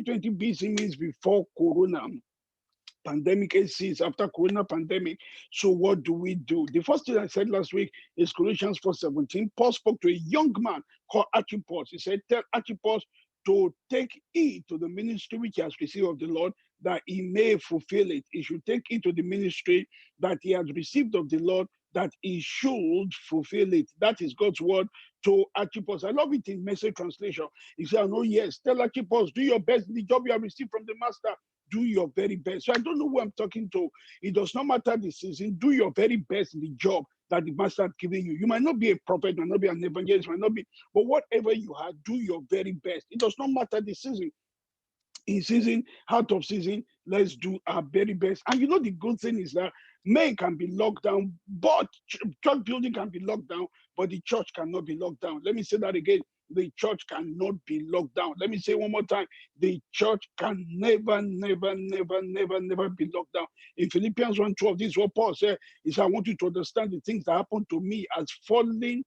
2020 BC means before Corona pandemic cease, after Corona pandemic. So what do we do? The first thing I said last week is Colossians 4:17. Paul spoke to a young man called Archippus. He said, tell Archippus to take heed to the ministry which he has received of the Lord, that he may fulfill it. He should take heed to the ministry that he has received of the Lord, that he should fulfill it. That is God's word to Archippus. I love it in Message translation. He said, oh yes, tell Archippus, do your best in the job you have received from the master. Do your very best. So I don't know who I'm talking to. It does not matter the season. Do your very best in the job that the master has given you. You might not be a prophet, might not be an evangelist, might not be, but whatever you have, do your very best. It does not matter the season. In season, out of season, let's do our very best. And you know, the good thing is that men can be locked down, but church building can be locked down, but the church cannot be locked down. Let me say that again. The church cannot be locked down. Let me say one more time. The church can never, never, never, never, never be locked down. In Philippians 1:12, this is what Paul said. He said, I want you to understand the things that happened to me as falling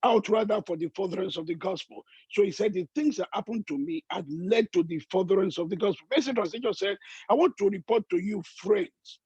out rather for the furtherance of the gospel. So he said, the things that happened to me had led to the furtherance of the gospel. Message translation said, I want to report to you, friends,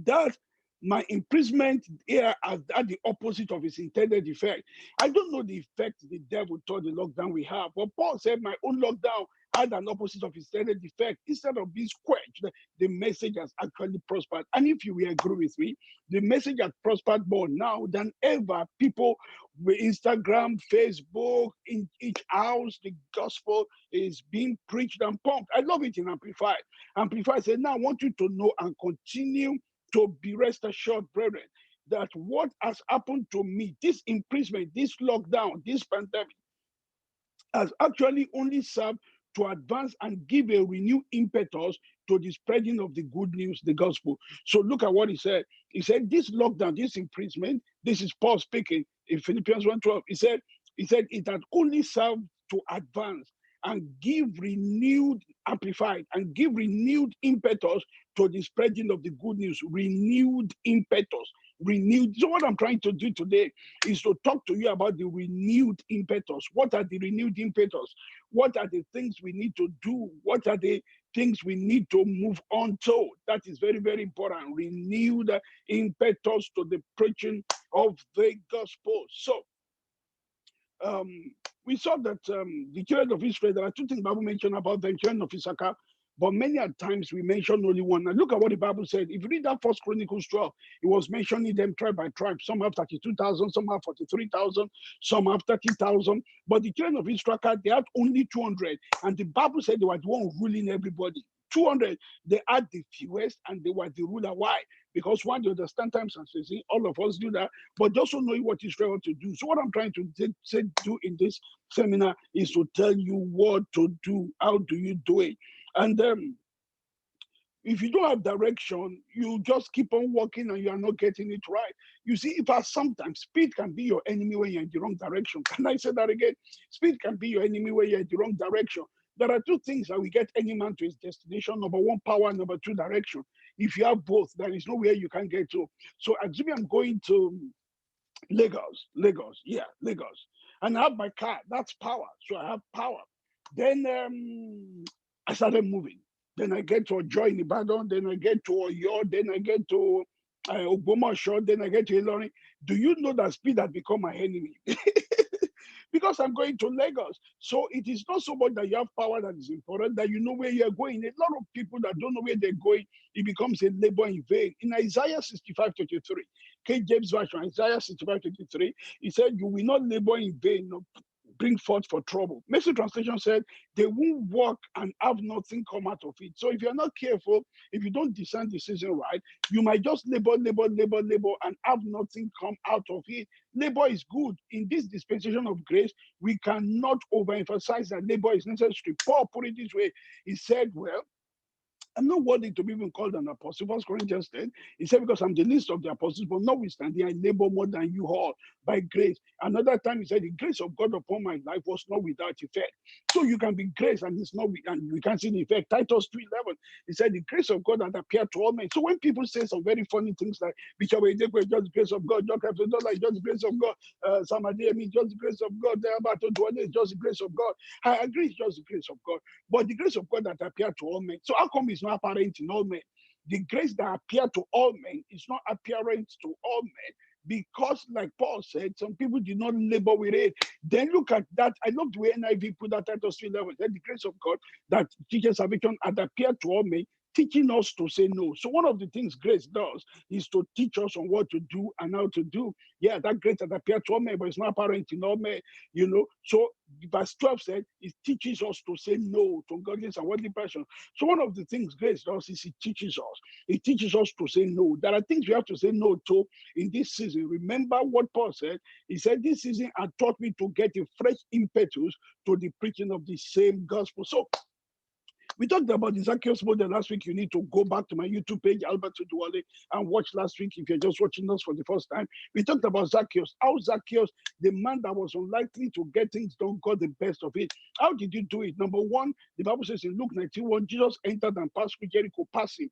that my imprisonment here has had the opposite of its intended effect. I don't know the effect the devil thought the lockdown we have, but Paul said my own lockdown had an opposite of its intended effect. Instead of being squelched, the message has actually prospered. And if you will agree with me, the message has prospered more now than ever. People with Instagram, Facebook, in each house, the gospel is being preached and pumped. I love it in Amplify. Amplify said, now I want you to know and continue to be rest assured, brethren, that what has happened to me, this imprisonment, this lockdown, this pandemic, has actually only served to advance and give a renewed impetus to the spreading of the good news, the gospel. So look at what he said. He said, this lockdown, this imprisonment, this is Paul speaking in Philippians 1:12. He said it had only served to advance and give renewed, amplified, and give renewed impetus to the spreading of the good news, renewed impetus, renewed. So what I'm trying to do today is to talk to you about the renewed impetus. What are the renewed impetus? What are the things we need to do? What are the things we need to move on to? That is very, very important. Renewed impetus to the preaching of the gospel. So, we saw that the children of Israel, there are two things the Bible mentioned about the children of Issachar, but many a times we mention only one. And look at what the Bible said. If you read that First Chronicles 12, it was mentioning them tribe by tribe. Some have 32,000, some have 43,000, some have 30,000. But the children of Issachar, they had only 200. And the Bible said they were the one ruling everybody. 200, they had the fewest and they were the ruler. Why? Because one, they understand times and seasons. All of us do that, but also knowing what Israel to do. So what I'm trying to do in this seminar is to tell you what to do. How do you do it? And if you don't have direction, you just keep on walking and you are not getting it right. You see, sometimes speed can be your enemy when you're in the wrong direction. Can I say that again? Speed can be your enemy when you're in the wrong direction. There are two things that will get any man to his destination. Number one, power. Number two, direction. If you have both, there is nowhere you can get to. So assuming I'm going to Lagos, and I have my car, that's power. So I have power. Then I started moving. Then I get to Joy in Ibadan. Then I get to Oyo. Then I get to Ogbomoso. Then I get to Ilorin. Do you know that speed has become my enemy? Because I'm going to Lagos. So it is not so much that you have power that is important, that you know where you're going. A lot of people that don't know where they're going, it becomes a labor in vain. In Isaiah 65:23, King James Version, Isaiah 65:23, he said, you will not labor in vain, no, bring forth for trouble. Message translation said, they won't work and have nothing come out of it. So if you're not careful, if you don't discern the season right, you might just labor, and have nothing come out of it. Labor is good. In this dispensation of grace, we cannot overemphasize that labor is necessary. Paul put it this way. He said, well, I'm not worthy to be even called an apostle. First Corinthians 10, he said, because I'm the least of the apostles, but notwithstanding, I labor more than you all by grace. Another time he said, the grace of God upon my life was not without effect. So you can be grace and it's not, and we can't see the effect. Titus 2:11, he said, the grace of God that appeared to all men. So when people say some very funny things like, Bishop Ejekwe, just the grace of God, Dr. Like just the grace of God, Samademi, just the grace of God, Oduwole, just the grace of God. I agree, it's just the grace of God. But the grace of God that appeared to all men. So how come it's not apparent in all men? The grace that appeared to all men is not apparent to all men because, like Paul said, some people did not labor with it. Then look at that. I love the way NIV put that Titus 3:11. That the grace of God that teaches salvation had appeared to all men, teaching us to say no. So one of the things grace does is to teach us on what to do and how to do. Yeah, that grace that appeared to all men, but it's not apparent in all men, you know. So verse 12 said it teaches us to say no to ungodliness and worldly passion. So one of the things grace does is it teaches us. It teaches us to say no. There are things we have to say no to in this season. Remember what Paul said. He said, this season had taught me to get a fresh impetus to the preaching of the same gospel. So we talked about the Zacchaeus model last week. You need to go back to my YouTube page, Albert Oduwole, and watch last week if you're just watching us for the first time. We talked about Zacchaeus. How Zacchaeus, the man that was unlikely to get things done, got the best of it. How did you do it? Number one, the Bible says in Luke 19:1, Jesus entered and passed through Jericho, passing.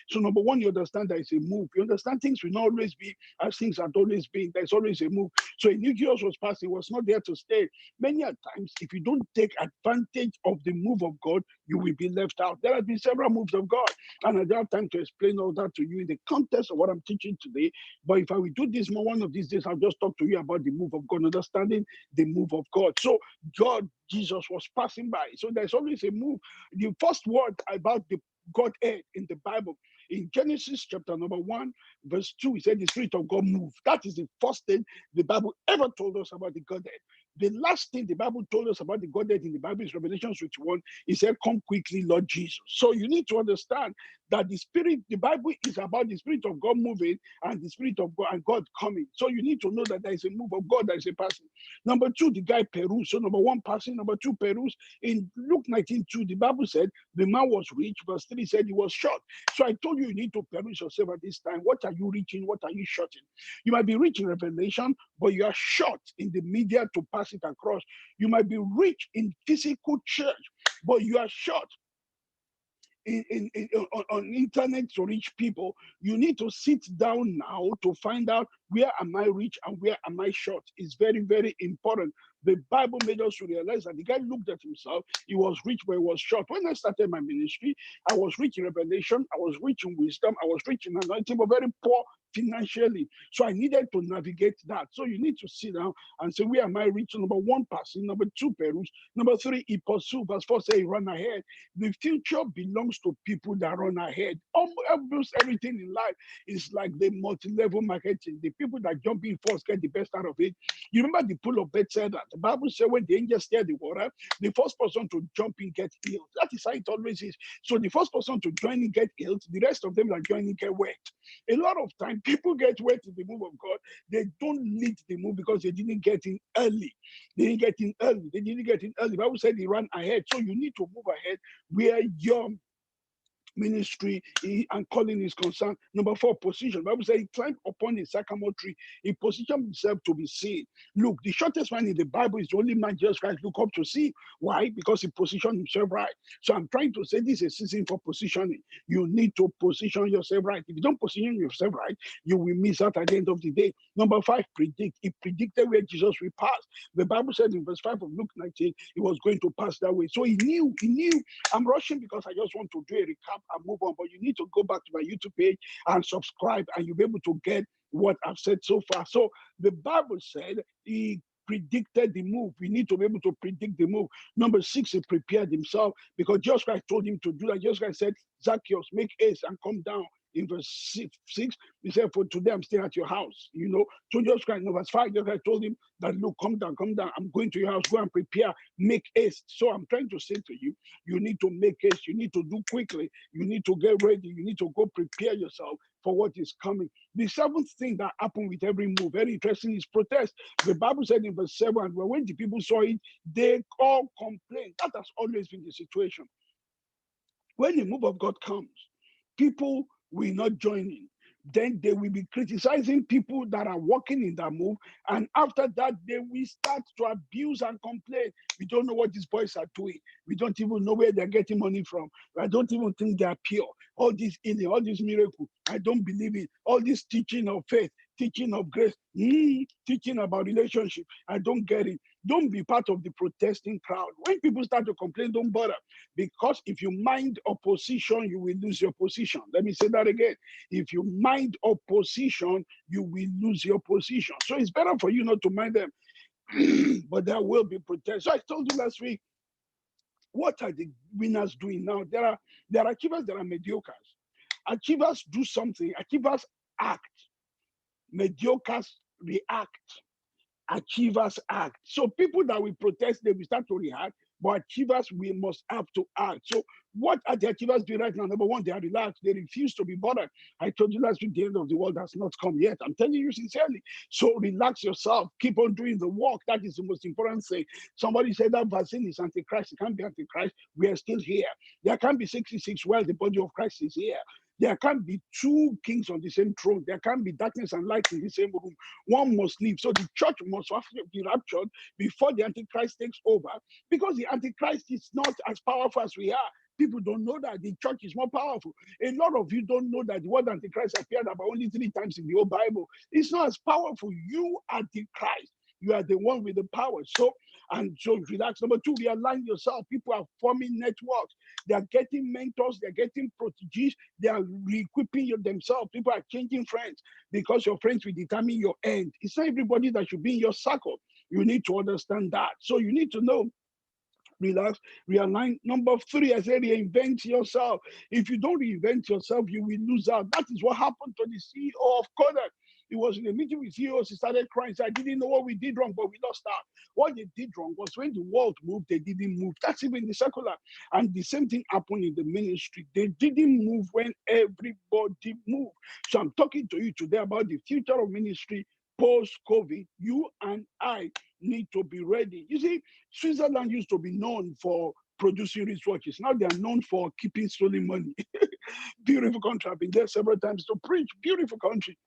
So number one, you understand there is a move. You understand things will not always be as things have always been. There's always a move. So he knew Jesus was passing, was not there to stay. Many a times, if you don't take advantage of the move of God, you will be left out. There have been several moves of God, and I don't have time to explain all that to you in the context of what I'm teaching today. But if I will do this more one of these days, I'll just talk to you about the move of God, understanding the move of God. So God, Jesus was passing by. So there's always a move. The first word about the Godhead in the Bible, in Genesis chapter number 1, verse 2, he said the Spirit of God moved. That is the first thing the Bible ever told us about the Godhead. The last thing the Bible told us about the Godhead in the Bible is Revelation 1. He said, come quickly, Lord Jesus. So you need to understand that the Spirit, the Bible is about the Spirit of God moving and the Spirit of God and God coming. So you need to know that there is a move of God, there is a person. Number two, the guy perused. So number one, passing. Number two, perused. In Luke 19:2, the Bible said the man was rich. Verse 3 said he was short. So I told you need to peruse yourself at this time. What are you reaching? What are you shorting? You might be rich in revelation, but you are short in the media to pass it across. You might be rich in physical church, but you are short on internet to reach people. You need to sit down now to find out where am I rich and where am I short. It's very, very important. The Bible made us to realize that the guy looked at himself. He was rich, but he was short. When I started my ministry, I was rich in revelation. I was rich in wisdom. I was rich in anointing, but very poor financially. So I needed to navigate that. So you need to sit down and say, where am I rich? Number one, passing. Number two, peruse. Number three, he pursue. Verse 4 say, run ahead. The future belongs to people that run ahead. Almost everything in life is like the multi-level marketing. The people that jump in first get the best out of it. You remember the pool of Bethesda? The Bible said when the angels stir the water, the first person to jump in get healed. That is how it always is. So the first person to join in get healed, the rest of them that join in get wet. A lot of time, people get wet in the move of God. They don't lead the move because they didn't get in early. They didn't get in early. They didn't get in early. The Bible said they ran ahead. So you need to move ahead where your ministry and calling is concerned. Number four, position. The Bible says he climbed upon a sycamore tree. He positioned himself to be seen. Look, the shortest man in the Bible is the only man Jesus Christ look up to see. Why? Because he positioned himself right. So I'm trying to say this is a season for positioning. You need to position yourself right. If you don't position yourself right, you will miss out at the end of the day. Number five, predict. He predicted where Jesus will pass. The Bible said in verse 5 of Luke 19, he was going to pass that way. So he knew. I'm rushing because I just want to do a recap and move on. But you need to go back to my YouTube page and subscribe, and you'll be able to get what I've said so far. So the Bible said he predicted the move. We need to be able to predict the move. Number six, he prepared himself because Jesus Christ told him to do that. Jesus Christ said, Zacchaeus, make haste and come down. In verse 6, he said, for today I'm staying at your house. So Jesus Christ, in verse 5, Jesus Christ told him that, look, come down. I'm going to your house. Go and prepare. Make haste. So I'm trying to say to you, you need to make haste. You need to do quickly. You need to get ready. You need to go prepare yourself for what is coming. The seventh thing that happened with every move, very interesting, is protest. The Bible said in verse 7, when the people saw it, they all complained. That has always been the situation. When the move of God comes, people will not join in. Then they will be criticizing people that are working in that move. And after that, they will start to abuse and complain. We don't know what these boys are doing. We don't even know where they're getting money from. I don't even think they are pure. All this healing, all this miracle, I don't believe it. All this teaching of faith, teaching of grace, teaching about relationship, I don't get it. Don't be part of the protesting crowd. When people start to complain, don't bother. Because if you mind opposition, you will lose your position. Let me say that again. If you mind opposition, you will lose your position. So it's better for you not to mind them. But there will be protest. So I told you last week, what are the winners doing now? There are achievers, there are mediocres. Achievers do something, achievers act, mediocres react. Achievers act. So people that will protest, they will start to react, but achievers, we must have to act. So what are the achievers doing right now? Number one, they are relaxed. They refuse to be bothered. I told you last week, the end of the world has not come yet. I'm telling you sincerely. So relax yourself. Keep on doing the work. That is the most important thing. Somebody said that vaccine is antichrist. It can't be antichrist. We are still here. There can't be 66 while the body of Christ is here. There can't be two kings on the same throne. There can't be darkness and light in the same room. One must leave. So the church must be raptured before the Antichrist takes over, because the Antichrist is not as powerful as we are. People don't know that the church is more powerful. A lot of you don't know that the word Antichrist appeared about only 3 times in the whole Bible. It's not as powerful. You are the Christ. You are the one with the power. So relax. Number two, realign yourself. People are forming networks. They are getting mentors. They are getting proteges. They are re-equipping themselves. People are changing friends, because your friends will determine your end. It's not everybody that should be in your circle. You need to understand that. So you need to know, relax, realign. Number three, I said reinvent yourself. If you don't reinvent yourself, you will lose out. That is what happened to the CEO of Kodak. He was in a meeting with CEOs. He started crying. He said, I didn't know what we did wrong, but we lost out. What they did wrong was when the world moved, they didn't move. That's even the secular. And the same thing happened in the ministry. They didn't move when everybody moved. So I'm talking to you today about the future of ministry post-COVID. You and I need to be ready. You see, Switzerland used to be known for producing wristwatches. Now they are known for keeping stolen money. Beautiful country. I've been there several times to preach. Beautiful country.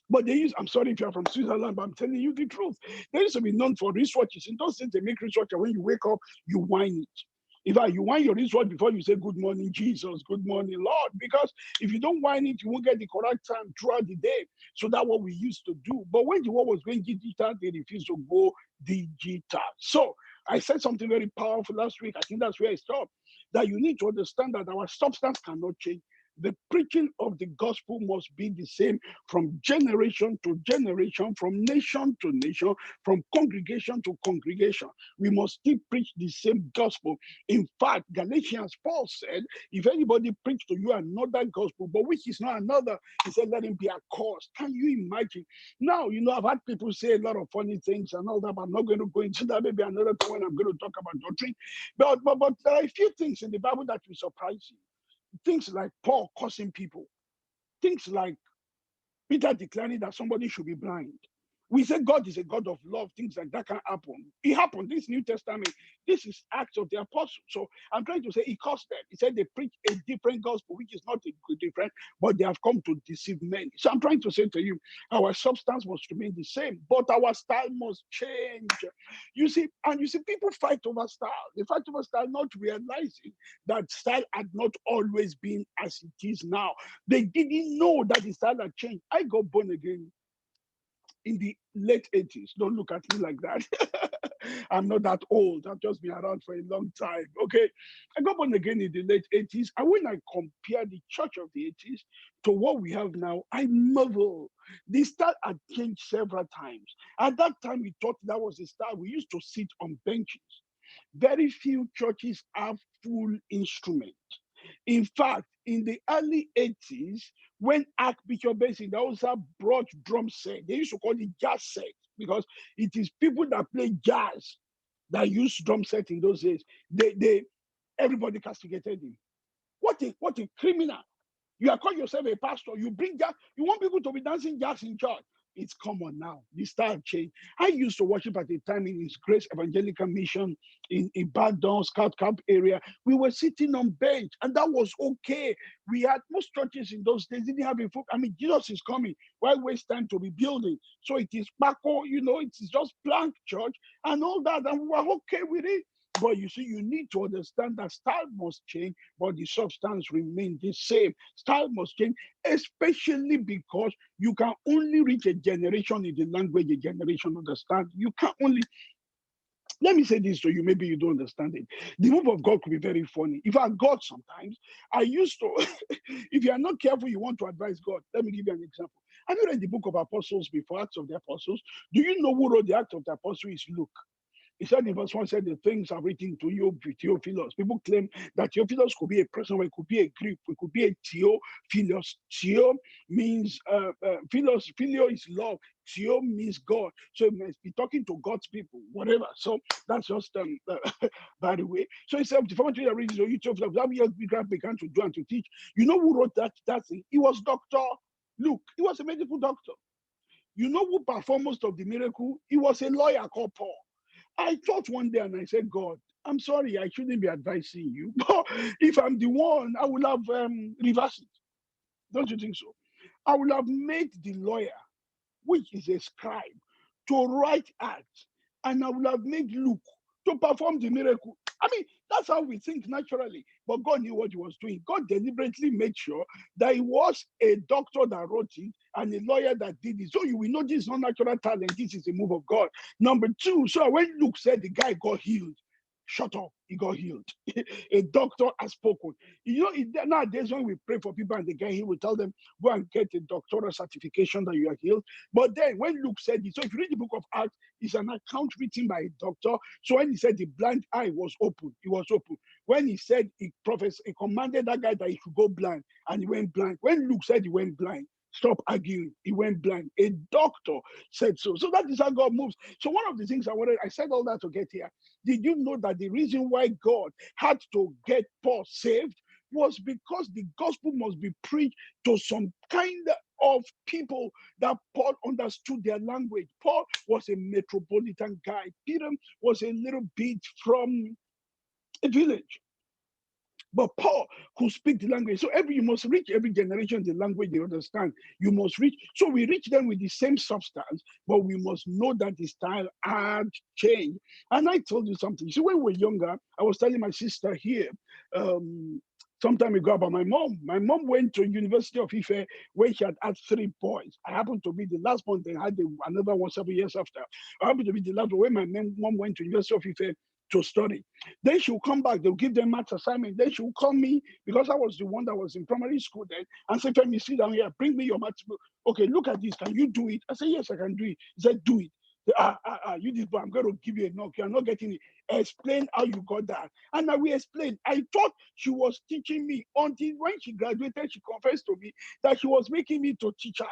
But they use, I'm sorry if you're from Switzerland, but I'm telling you the truth. They used to be known for wristwatches. In those days, they make wristwatches. When you wake up, you whine it. In fact, you whine your wristwatch before you say, good morning, Jesus, good morning, Lord. Because if you don't whine it, you won't get the correct time throughout the day. So that's what we used to do. But when the world was going digital, they refused to go digital. So I said something very powerful last week. I think that's where I stopped. That you need to understand that our substance cannot change. The preaching of the gospel must be the same from generation to generation, from nation to nation, from congregation to congregation. We must still preach the same gospel. In fact, Galatians, Paul said, if anybody preach to you another gospel, but which is not another, he said, let him be accursed. Can you imagine? Now, I've had people say a lot of funny things and all that, but I'm not going to go into that. Maybe another time when I'm going to talk about doctrine. But there are a few things in the Bible that will surprise you. Things like Paul cursing people. Things like Peter declaring that somebody should be blind. We say God is a God of love. Things like that can happen. It happened. This New Testament, this is Acts of the Apostles. So I'm trying to say he cursed them. He said they preach a different gospel, which is not a different, but they have come to deceive many. So I'm trying to say to you, our substance must remain the same, but our style must change. You see, people fight over style. They fight over style, not realizing that style had not always been as it is now. They didn't know that the style had changed. I got born again in the late 80s. Don't look at me like that. I'm not that old. I've just been around for a long time. Okay. I got born again in the late 80s. And when I compare the church of the 80s to what we have now, I marvel. The style had changed several times. At that time, we thought that was the style. We used to sit on benches. Very few churches have full instruments. In fact, in the early 80s, when Archbishop Benson, they also brought drum set, they used to call it jazz set because it is people that play jazz that use drum set in those days. Everybody castigated him. What a criminal. You are calling yourself a pastor. You bring jazz. You want people to be dancing jazz in church. it's common now. The style changed. I used to worship at the time in His Grace Evangelical Mission in Ibadan, Scout Camp area. We were sitting on bench, and that was okay. We had most churches in those days didn't have a foot. I mean, Jesus is coming. Why waste time to be building? So it is Paco, it is just plank church and all that, and we were okay with it. But you see, you need to understand that style must change, but the substance remain the same. Style must change, especially because you can only reach a generation in the language a generation understand. You can only let me say this to you, maybe you don't understand it. The move of God could be very funny. If I God sometimes, I used to, if you are not careful, you want to advise God. Let me give you an example. Have you read the book of Apostles before, Acts of the Apostles? Do you know who wrote the Acts of the Apostles? Is Luke. He said in verse 1, said the things are written to you, Theophilus. People claim that Theophilus could be a person, or it could be a Greek, it could be a Theophilus. Theo means, Philos, Philio is love. Theo means God. So it must be talking to God's people, whatever. So that's just, by the way. So he said, the former that reads you, Theophilus, that years began to do and to teach. You know who wrote that thing? He was Dr. Luke. He was a medical doctor. You know who performed most of the miracle? He was a lawyer called Paul. I thought one day and I said, God, I'm sorry, I shouldn't be advising you. But if I'm the one, I will have reversed it. Don't you think so? I will have made the lawyer, which is a scribe, to write acts, and I will have made Luke to perform the miracle. I mean, that's how we think naturally. But God knew what He was doing. God deliberately made sure that it was a doctor that wrote it and a lawyer that did it. So you will know this is not natural talent. This is a move of God. Number two, so when Luke said the guy got healed, shut up, he got healed. A doctor has spoken. Nowadays when we pray for people and they get healed, we tell them, go and get a doctoral certification that you are healed. But then when Luke said it, so if you read the book of Acts, it's an account written by a doctor. So when he said the blind eye was open, it was open. When he said he commanded that guy that he should go blind, and he went blind. When Luke said he went blind, stop arguing. He went blind. A doctor said so. So that is how God moves. So one of the things I said all that to get here. Did you know that the reason why God had to get Paul saved was because the gospel must be preached to some kind of people that Paul understood their language? Paul was a metropolitan guy. Peter was a little bit from a village. But Paul could speak the language. So you must reach every generation the language they understand. You must reach. So we reach them with the same substance, but we must know that the style had changed. And I told you something. So when we were younger, I was telling my sister here, some time ago about my mom. My mom went to University of Ife where she had 3 boys. I happened to be the last one. They had another one 7 years after. I happened to be the last one when my mom went to University of Ife to study. Then she'll come back, they'll give them math assignment. Then she'll call me because I was the one that was in primary school then and say, Femi, sit down here, bring me your math book. Okay, look at this. Can you do it? I said, yes, I can do it. He said, do it. You this boy, I'm going to give you a knock. You're not getting it. Explain how you got that. And I will explain. I thought she was teaching me until when she graduated, she confessed to me that she was making me to teach her.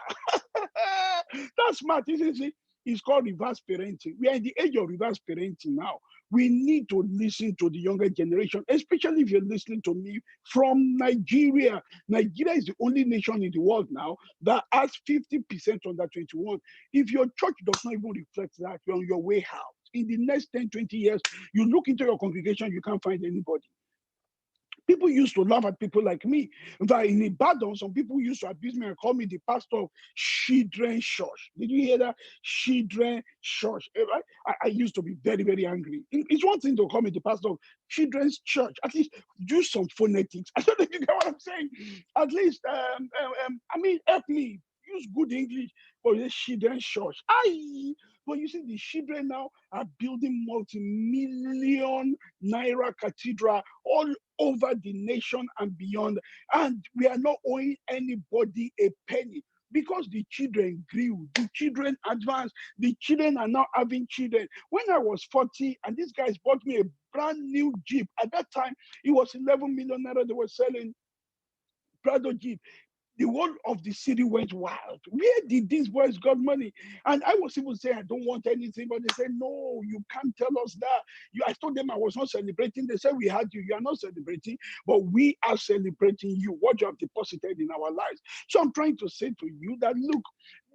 That's smart, isn't it? It's called reverse parenting. We are in the age of reverse parenting now. We need to listen to the younger generation, especially if you're listening to me from Nigeria. Nigeria is the only nation in the world now that has 50% under 21. If your church does not even reflect that, you're on your way out. In the next 10, 20 years, you look into your congregation, you can't find anybody. People used to laugh at people like me. In fact, in Ibadan, some people used to abuse me and call me the pastor of Children Church. Did you hear that? Children Church. I used to be very, very angry. It's one thing to call me the pastor of Children's Church. At least use some phonetics. I don't know if you get what I'm saying. At least, help me. Use good English for the Children's Church. But you see, the children now are building multi-million naira cathedral all over the nation and beyond. And we are not owing anybody a penny because the children grew, the children advanced, the children are now having children. When I was 40 and these guys bought me a brand new Jeep, at that time, it was 11 million naira they were selling Prado Jeep. The whole of the city went wild. Where did these boys got money? And I was even saying, I don't want anything, but they said, no, you can't tell us that. I told them I was not celebrating. They said, we had you. You are not celebrating, but we are celebrating you, what you have deposited in our lives. So I'm trying to say to you that, look,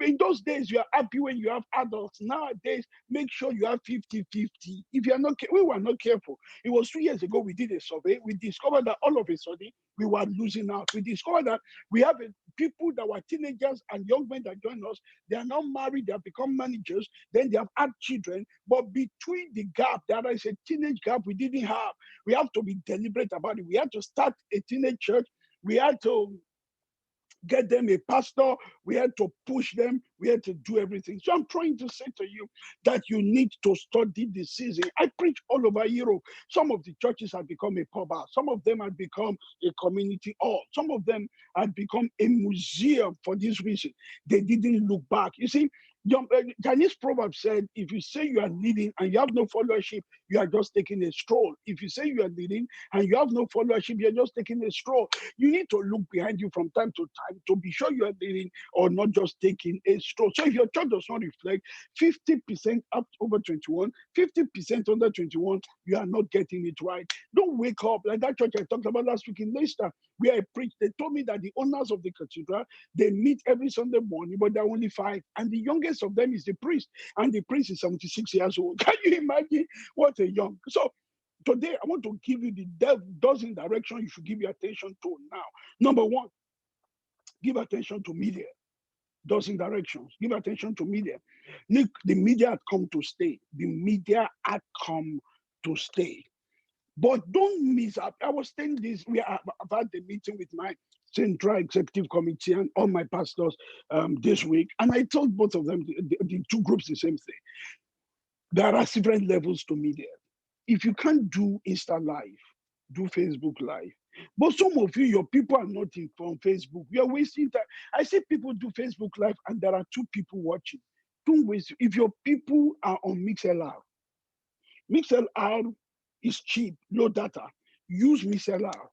In those days, you are happy when you have adults. Nowadays, make sure you have 50-50. If you are not, we were not careful. It was 2 years ago we did a survey. We discovered that all of a sudden we were losing out. We discovered that we have people that were teenagers and young men that joined us. They are now married. They have become managers. Then they have had children. But between the gap, there is a teenage gap we didn't have. We have to be deliberate about it. We had to start a teenage church. We had to get them a pastor. We had to push them. We had to do everything. So I'm trying to say to you that you need to study the season. I preach all over Europe. Some of the churches have become a pub house. Some of them have become a community hall. Some of them have become a museum for this reason. They didn't look back. You see, Chinese proverb said, if you say you are leading and you have no followership, you are just taking a stroll. If you say you are leading and you have no followership, you're just taking a stroll. You need to look behind you from time to time to be sure you are leading or not just taking a stroll. So if your church does not reflect 50% up over 21, 50% under 21, you are not getting it right. Don't wake up like that church I talked about last week in Leicester, where I preached. They told me that the owners of the cathedral, they meet every Sunday morning, but they're only 5. And the youngest of them is the priest. And the priest is 76 years old. Can you imagine what a young? So today, I want to give you the dozen direction you should give your attention to now. Number one, give attention to media. Dozen directions. Give attention to media. Look, the media had come to stay. The media had come to stay. But don't miss out. I was saying this. I've had a meeting with my Central Executive Committee and all my pastors this week, and I told both of them, the two groups, the same thing. There are different levels to media. If you can't do Insta Live, do Facebook Live. But some of you, your people are not on Facebook. You're wasting time. I see people do Facebook Live and there are 2 people watching. Don't waste. If your people are on MixLR, MixLR is cheap, low data. Use MixLR.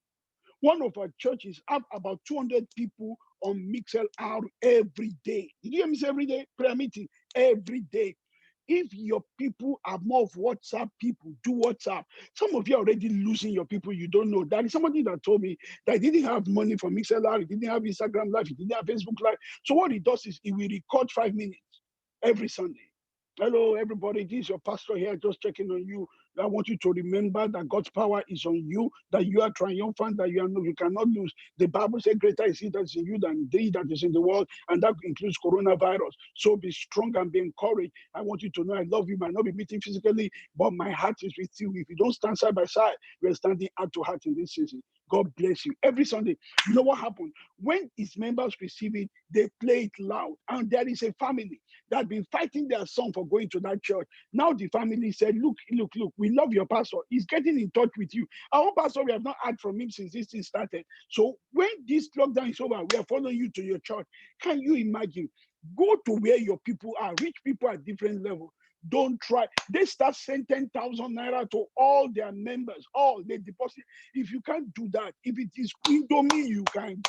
One of our churches have about 200 people on MixLR every day. Did you hear me say every day? Prayer meeting every day. If your people are more of WhatsApp people, do WhatsApp. Some of you are already losing your people you don't know. That is somebody that told me that he didn't have money for MixLR, he didn't have Instagram Live, he didn't have Facebook Live. So what he does is he will record 5 minutes every Sunday. Hello, everybody. This is your pastor here, just checking on you. I want you to remember that God's power is on you, that you are triumphant, that you cannot lose. The Bible says, greater is he that is in you than he that is in the world, and that includes coronavirus. So be strong and be encouraged. I want you to know I love you. Might not be meeting physically, but my heart is with you. If you don't stand side by side, we're standing heart to heart in this season. God bless you. Every Sunday, you know what happened? When his members receive it, they play it loud. And there is a family that have been fighting their son for going to that church. Now the family said, look, we love your pastor. He's getting in touch with you. Our pastor, we have not heard from him since this thing started. So when this lockdown is over, we are following you to your church. Can you imagine? Go to where your people are. Rich people at different levels. Don't try. They start sending 10,000 naira to all their members. All they deposit. If you can't do that, if it is Indomie, you can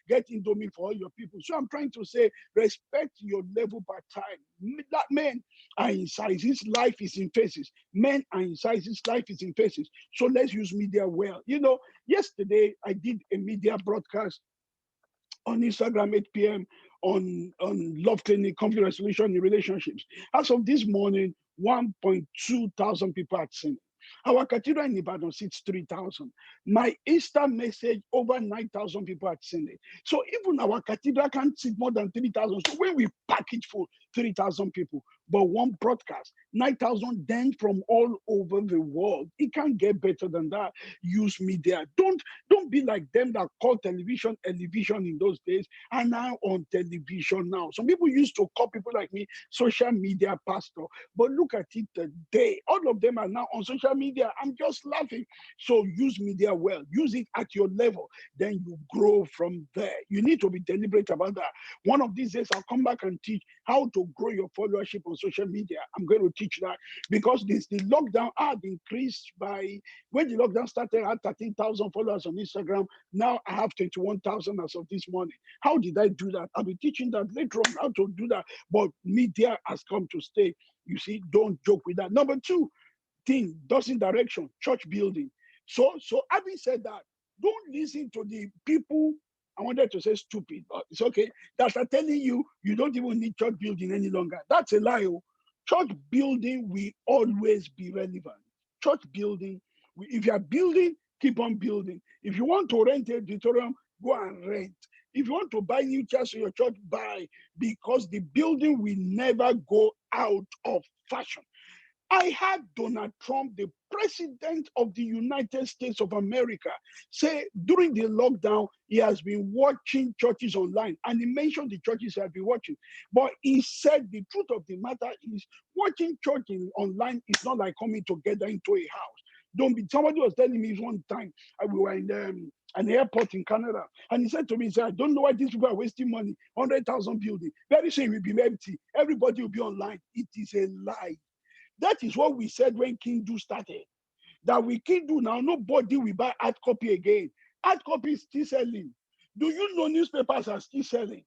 get Indomie for all your people. So I'm trying to say, respect your level per time. Men are in sizes, life is in phases. Men are in sizes, life is in phases. So let's use media well. You know, yesterday I did a media broadcast on Instagram, 8 p.m. on love clinic, conflict resolution in relationships. As of this morning, 1.2 thousand people had seen it. Our cathedral in Ibadan seats 3,000. My Easter message, over 9,000 people had seen it. So even our cathedral can't seat more than 3,000. So when we package full 3,000 people, but one broadcast, 9,000 then from all over the world. It can't get better than that. Use media. Don't be like them that call television in those days and now on television now. Some people used to call people like me social media pastor, but look at it today. All of them are now on social media. I'm just laughing. So use media well. Use it at your level. Then you grow from there. You need to be deliberate about that. One of these days, I'll come back and teach how to grow your followership on social media. I'm going to teach that because the lockdown had increased by, when the lockdown started, I had 13,000 followers on Instagram. Now I have 21,000 as of this morning. How did I do that? I'll be teaching that later on, how to do that. But media has come to stay. You see, don't joke with that. Number 2 thing, dozen direction, church building. So having said that, don't listen to the people I wanted to say stupid, but it's okay. That's telling you you don't even need church building any longer. That's a lie. Oh. Church building will always be relevant. Church building, if you are building, keep on building. If you want to rent a auditorium, go and rent. If you want to buy new chairs for your church, buy, because the building will never go out of fashion. I had Donald Trump, the president of the United States of America, say during the lockdown, he has been watching churches online. And he mentioned the churches he has been watching. But he said the truth of the matter is watching church online is not like coming together into a house. Don't be. Somebody was telling me one time, we were in an airport in Canada, and he said to me, he said, I don't know why these people are wasting money, 100,000 building. Very soon it will be empty. Everybody will be online. It is a lie. That is what we said when Kindle started. That we Kindle now, nobody will buy hard copy again. Hard copy is still selling. Do you know newspapers are still selling?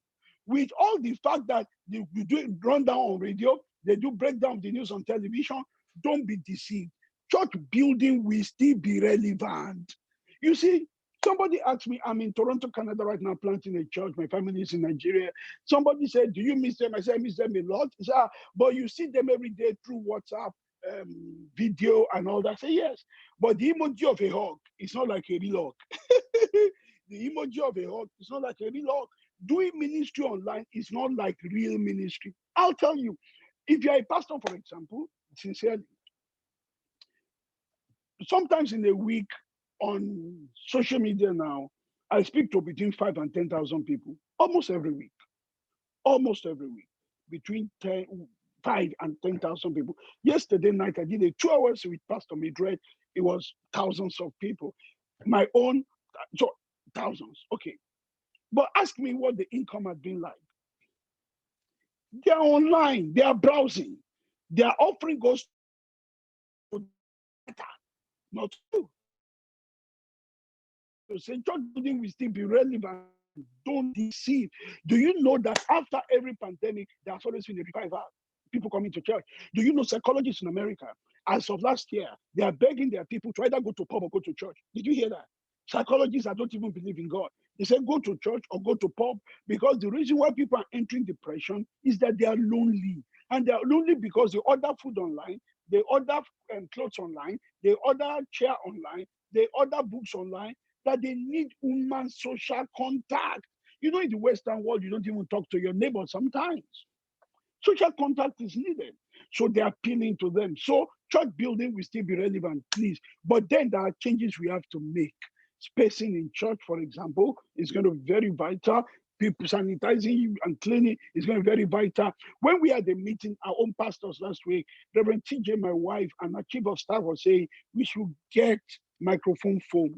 With all the fact that they do rundown on radio, they do breakdown of the news on television, don't be deceived. Church building will still be relevant. You see, somebody asked me, I'm in Toronto, Canada right now, planting a church. My family is in Nigeria. Somebody said, do you miss them? I said, I miss them a lot. He said, but you see them every day through WhatsApp, video and all that. I say, yes. But the emoji of a hug is not like a real hug. The emoji of a hug is not like a real hug. Doing ministry online is not like real ministry. I'll tell you, if you're a pastor, for example, sincerely, sometimes in a week on social media now, I speak to between 5 and 10,000 people almost every week. Almost every week. Between 5 and 10,000 people. Yesterday night, I did a 2 hours with Pastor Madrid. It was thousands of people. My own, so thousands. Okay. But ask me what the income has been like. They are online, they are browsing, their offering goes to data, not to. So say church building will still be relevant. Don't deceive. Do you know that after every pandemic, there's always been a revival? People coming to church. Do you know psychologists in America, as of last year, they are begging their people to either go to pub or go to church? Did you hear that? Psychologists that don't even believe in God. They say go to church or go to pub, because the reason why people are entering depression is that they are lonely. And they are lonely because they order food online, they order clothes online, they order chair online, they order books online, that they need human social contact. You know, in the Western world, you don't even talk to your neighbor sometimes. Social contact is needed. So they are appealing to them. So church building will still be relevant, please. But then there are changes we have to make. Spacing in church, for example, is going to be very vital. People sanitizing and cleaning is going to be very vital. When we had a meeting, our own pastors last week, Reverend TJ, my wife, and our chief of staff was saying we should get microphone phones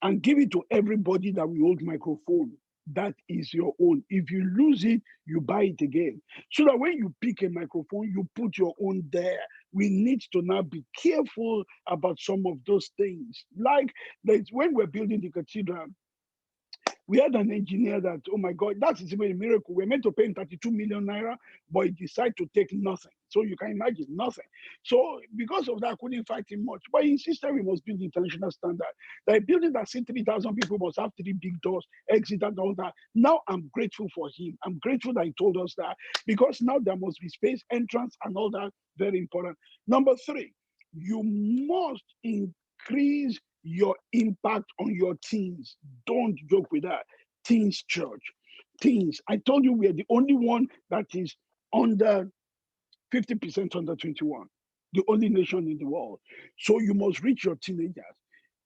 and give it to everybody that will hold microphone. That is your own. If you lose it, you buy it again. So that when you pick a microphone, you put your own there. We need to now be careful about some of those things. Like when we're building the cathedral, we had an engineer that, oh my God, that is even a miracle. We're meant to pay him 32 million naira, but he decided to take nothing. So you can imagine nothing. So because of that, I couldn't fight him much. But he insisted we must build the international standard. That a building that seats 3,000 people must have 3 big doors, exit and all that. Now I'm grateful for him. I'm grateful that he told us that, because now there must be space, entrance and all that. Very important. Number 3, you must increase your impact on your teens. Don't joke with that. Teens church. Teens. I told you we are the only one that is under 50% under 21. The only nation in the world. So you must reach your teenagers.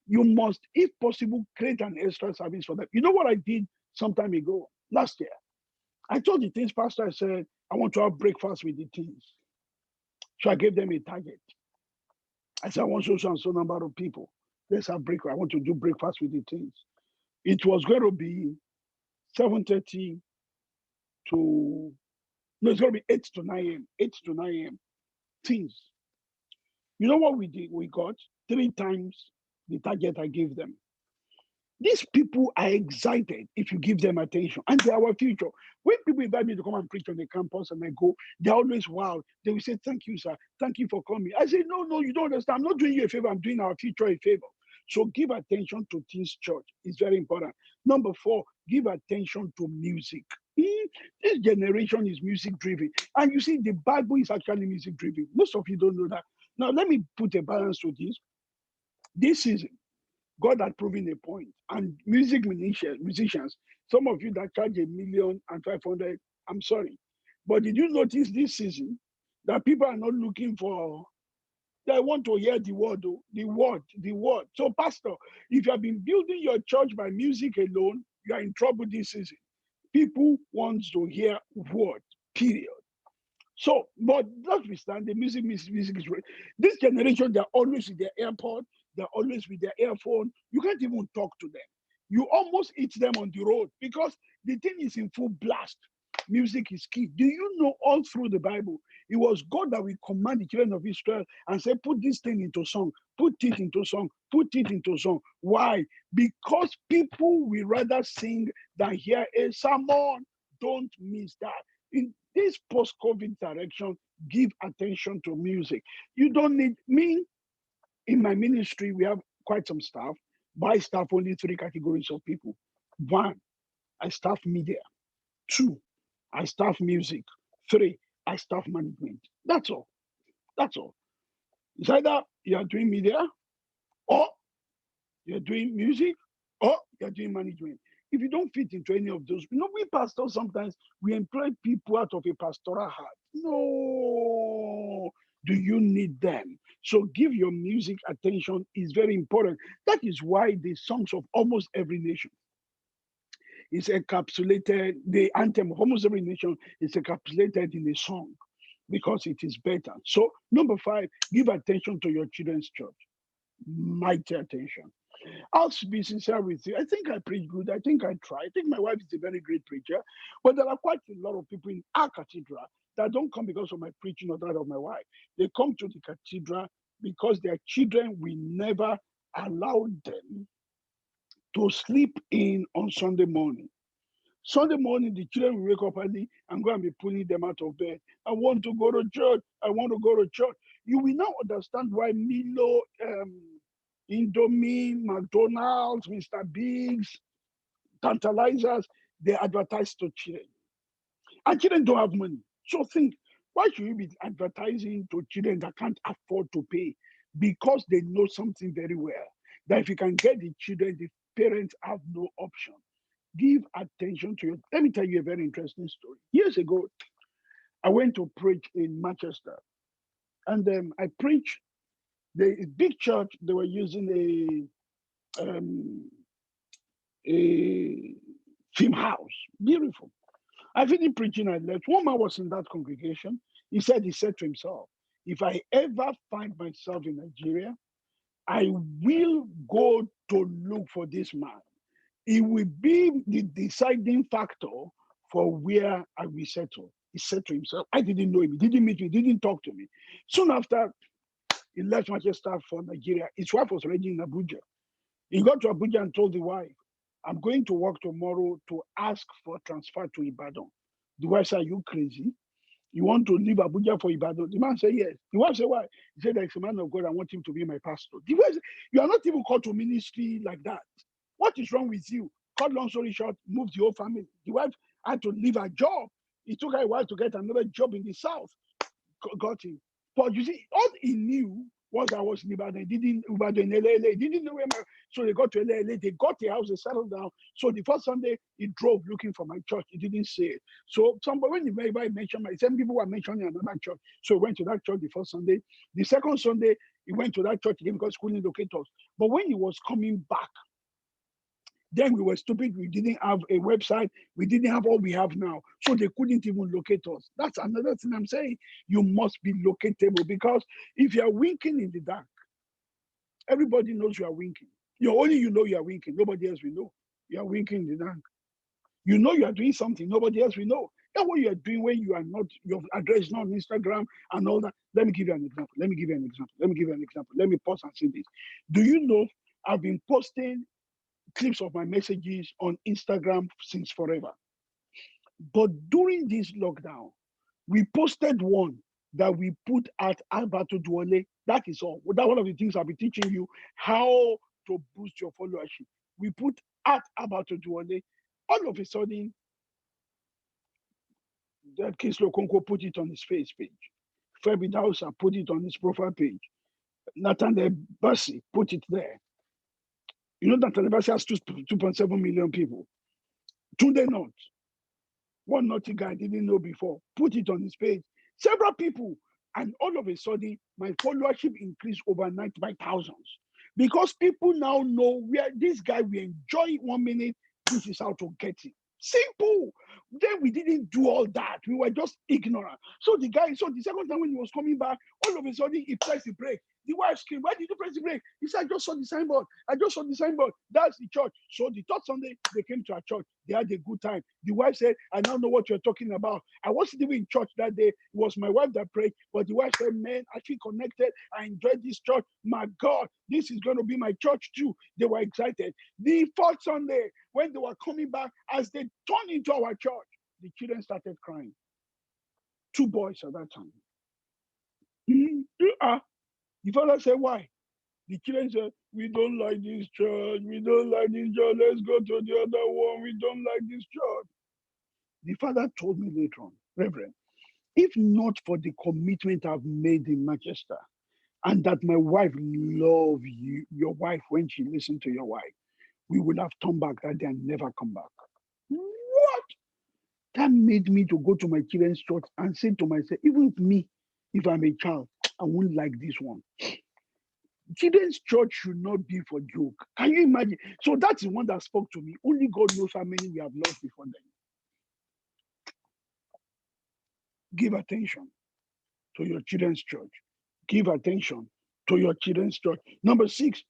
You must, if possible, create an extra service for them. You know what I did some time ago, last year? I told the teens pastor, I said, I want to have breakfast with the teens. So I gave them a target. I said, I want so and so number of people. Let's have breakfast. I want to do breakfast with the teens. It was going to be 7:30 to, no, it's going to be 8 to 9 a.m. 8 to 9 a.m. Teens. You know what we did? We got 3 times the target I gave them. These people are excited if you give them attention, and they are our future. When people invite me to come and preach on the campus and I go, they're always wild. They will say, thank you, sir. Thank you for coming. I say, no, you don't understand. I'm not doing you a favor. I'm doing our future a favor. So give attention to Teens Church. It's very important. Number 4, give attention to music. This generation is music driven. And you see, the Bible is actually music driven. Most of you don't know that. Now, let me put a balance to this. This season, God had proven a point. And musicians, some of you that charge 1,500,000, I'm sorry. But did you notice this season that people are not looking for, they want to hear the word, oh, the word, the word. So, Pastor, if you have been building your church by music alone, you are in trouble this season. People want to hear word, period. So, but notwithstanding, music is great. This generation, they're always with their AirPod, they're always with their earphone. You can't even talk to them. You almost eat them on the road because the thing is in full blast. Music is key. Do you know all through the Bible, it was God that will command the children of Israel and say, put this thing into song, put it into song, put it into song. Why? Because people will rather sing than hear a sermon. Don't miss that. In this post-COVID direction, give attention to music. You don't need me. In my ministry, we have quite some staff. But I staff only 3 categories of people. 1, I staff media. 2, I staff music. 3, I staff management. That's all. That's all. It's either you are doing media, or you're doing music, or you're doing management. If you don't fit into any of those, we pastors sometimes we employ people out of a pastoral heart. No, do you need them? So give your music attention is very important. That is why the songs of almost every nation is encapsulated. The anthem of almost every nation is encapsulated in a song because it is better. So number 5, give attention to your children's church. Mighty attention. I'll be sincere with you. I think I preach good. I think I try. I think my wife is a very great preacher. But there are quite a lot of people in our cathedral that don't come because of my preaching or that of my wife. They come to the cathedral because their children will never allow them to sleep in on Sunday morning. Sunday morning, the children will wake up early and go and be pulling them out of bed. I want to go to church. I want to go to church. You will now understand why Milo, Indomie, McDonald's, Mr. Biggs, Tantalizers, they advertise to children. And children don't have money. So think, why should you be advertising to children that can't afford to pay? Because they know something very well. That if you can get the children, the parents have no option. Give attention to it. Let me tell you a very interesting story. Years ago, I went to preach in Manchester. And I preached the big church. They were using a film house. Beautiful. I finished preaching, I left. One man was in that congregation. He said to himself, if I ever find myself in Nigeria, I will go to look for this man. It will be the deciding factor for where I will settle. He said to himself, I didn't know him, he didn't meet me, he didn't talk to me. Soon after, he left Manchester for Nigeria. His wife was already in Abuja. He got to Abuja and told the wife, I'm going to work tomorrow to ask for transfer to Ibadan. The wife said, are you crazy? You want to leave Abuja for Ibadan? The man said, yes. The wife said, why? He said, there's a man of God, I want him to be my pastor. The wife said, you are not even called to ministry like that. What is wrong with you? Cut long story short, moved the whole family. The wife had to leave her job. It took her a while to get another job in the south. Got him. But you see, all he knew was I was in Ibadan. He didn't Ibadan in LA. He didn't know where so they got to LA. They got a house, they settled down. So the first Sunday he drove looking for my church. He didn't say it. So somebody when he mentioned my same people were mentioning another church. So he went to that church the first Sunday. The second Sunday, he went to that church again because he couldn't locate us. But when he was coming back, then we were stupid. We didn't have a website. We didn't have all we have now. So they couldn't even locate us. That's another thing I'm saying. You must be locatable because if you're winking in the dark, everybody knows you are winking. Only you know you are winking. Nobody else will know. You are winking in the dark. You know you are doing something. Nobody else will know. That's what you are doing when you are not, your address is not on Instagram and all that. Let me give you an example. Let me give you an example. Let me pause and say this. Do you know I've been posting clips of my messages on Instagram since forever. But during this lockdown, we posted one that we put at Oduwole. That is all. That's one of the things I'll be teaching you how to boost your followership. We put art about Oduwole. All of a sudden, that Case Lokonko put it on his face page. Femi Dausa put it on his profile page. Nathaniel Bassi put it there. You know Nathaniel Bassi has 2.7 million people. Tunde Not, one naughty guy I didn't know before, put it on his page. Several people. And all of a sudden, my followership increased overnight by thousands. Because people now know where this guy we enjoy 1 minute, this is how to get it. Simple. Then we didn't do all that. We were just ignorant. So the second time when he was coming back, all of a sudden he pressed the brake. The wife screamed, "Why did you press the brake?" He said, "I just saw the signboard. I just saw the signboard. That's the church." So the third Sunday, they came to our church. They had a good time. The wife said, "I now know what you're talking about. I wasn't even in church that day. It was my wife that prayed." But the wife said, "Man, I feel connected. I enjoyed this church. My God, this is going to be my church too." They were excited. The fourth Sunday, when they were coming back, as they turned into our church, the children started crying. 2 boys at that time. The father said, "Why?" The children said, "We don't like this church. We don't like this church. Let's go to the other one. We don't like this church." The father told me later on, "Reverend, if not for the commitment I've made in Manchester, and that my wife loved you, your wife, when she listened to your wife, we would have turned back that day and never come back." What? That made me to go to my children's church and say to myself, even if I'm a child, I won't like this one. Children's church should not be for joke. Can you imagine? So that's the one that spoke to me. Only God knows how many we have lost before then. Give attention to your children's church. Give attention to your children's church. Number 6,